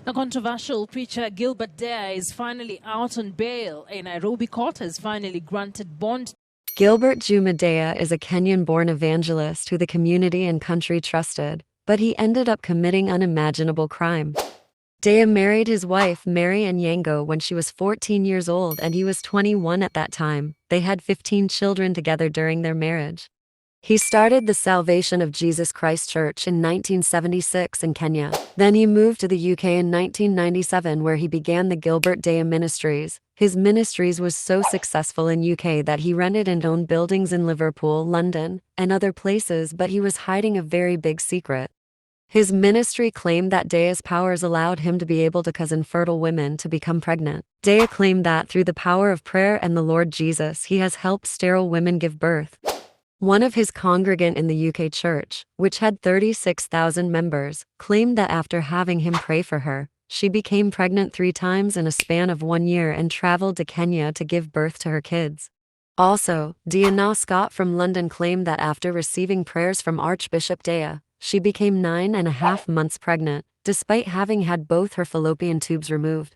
The controversial preacher Gilbert Deya is finally out on bail. A Nairobi court has finally granted bond. Gilbert Deya is a Kenyan-born evangelist who the community and country trusted, but he ended up committing unimaginable crime. Deya married his wife Mary Anyango when she was 14 years old and he was 21 at that time. They had 15 children together during their marriage. He started the Salvation of Jesus Christ Church in 1976 in Kenya. Then he moved to the UK in 1997 where he began the Gilbert Deya Ministries. His ministries was so successful in UK that he rented and owned buildings in Liverpool, London, and other places, but he was hiding a very big secret. His ministry claimed that Deya's powers allowed him to be able to cause infertile women to become pregnant. Deya claimed that through the power of prayer and the Lord Jesus, he has helped sterile women give birth. One of his congregant in the UK church, which had 36,000 members, claimed that after having him pray for her, she became pregnant 3 times in a span of 1 year and traveled to Kenya to give birth to her kids. Also, Deya Scott from London claimed that after receiving prayers from Archbishop Deya, she became 9.5 months pregnant, despite having had both her fallopian tubes removed.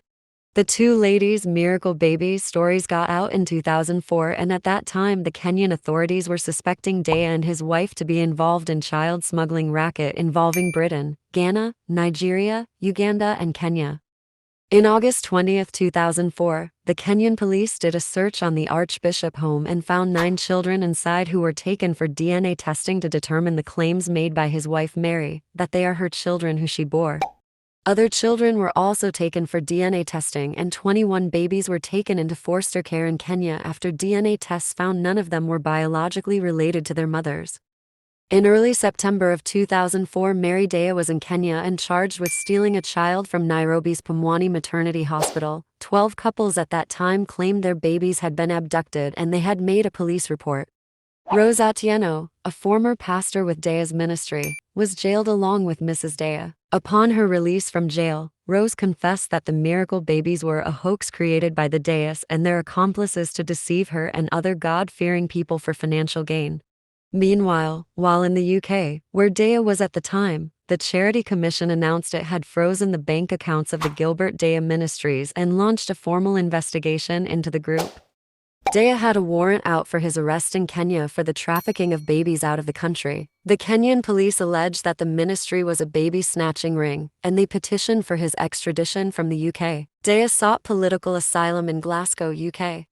The two ladies' miracle baby stories got out in 2004, and at that time the Kenyan authorities were suspecting Deya and his wife to be involved in child smuggling racket involving Britain, Ghana, Nigeria, Uganda and Kenya. In August 20, 2004, the Kenyan police did a search on the Archbishop home and found 9 children inside who were taken for DNA testing to determine the claims made by his wife Mary, that they are her children who she bore. Other children were also taken for DNA testing, and 21 babies were taken into foster care in Kenya after DNA tests found none of them were biologically related to their mothers. In early September of 2004, Mary Deya was in Kenya and charged with stealing a child from Nairobi's Pumwani Maternity Hospital. 12 couples at that time claimed their babies had been abducted and they had made a police report. Rose Atieno, a former pastor with Deya's ministry, was jailed along with Mrs. Deya. Upon her release from jail, Rose confessed that the miracle babies were a hoax created by the Deyas and their accomplices to deceive her and other God-fearing people for financial gain. Meanwhile, while in the UK, where Deya was at the time, the Charity Commission announced it had frozen the bank accounts of the Gilbert Deya Ministries and launched a formal investigation into the group. Deya had a warrant out for his arrest in Kenya for the trafficking of babies out of the country. The Kenyan police alleged that the ministry was a baby snatching ring, and they petitioned for his extradition from the UK. Deya sought political asylum in Glasgow, UK.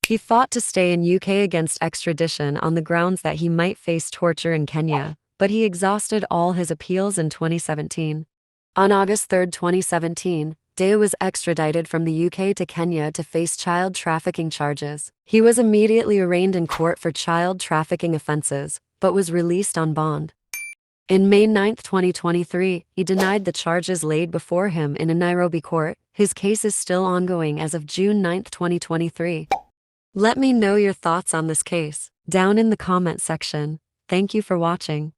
He fought to stay in UK against extradition on the grounds that he might face torture in Kenya, but he exhausted all his appeals in 2017. On August 3, 2017, Deya was extradited from the UK to Kenya to face child trafficking charges. He was immediately arraigned in court for child trafficking offenses, but was released on bond. In May 9, 2023, he denied the charges laid before him in a Nairobi court. His case is still ongoing as of June 9, 2023. Let me know your thoughts on this case down in the comment section. Thank you for watching.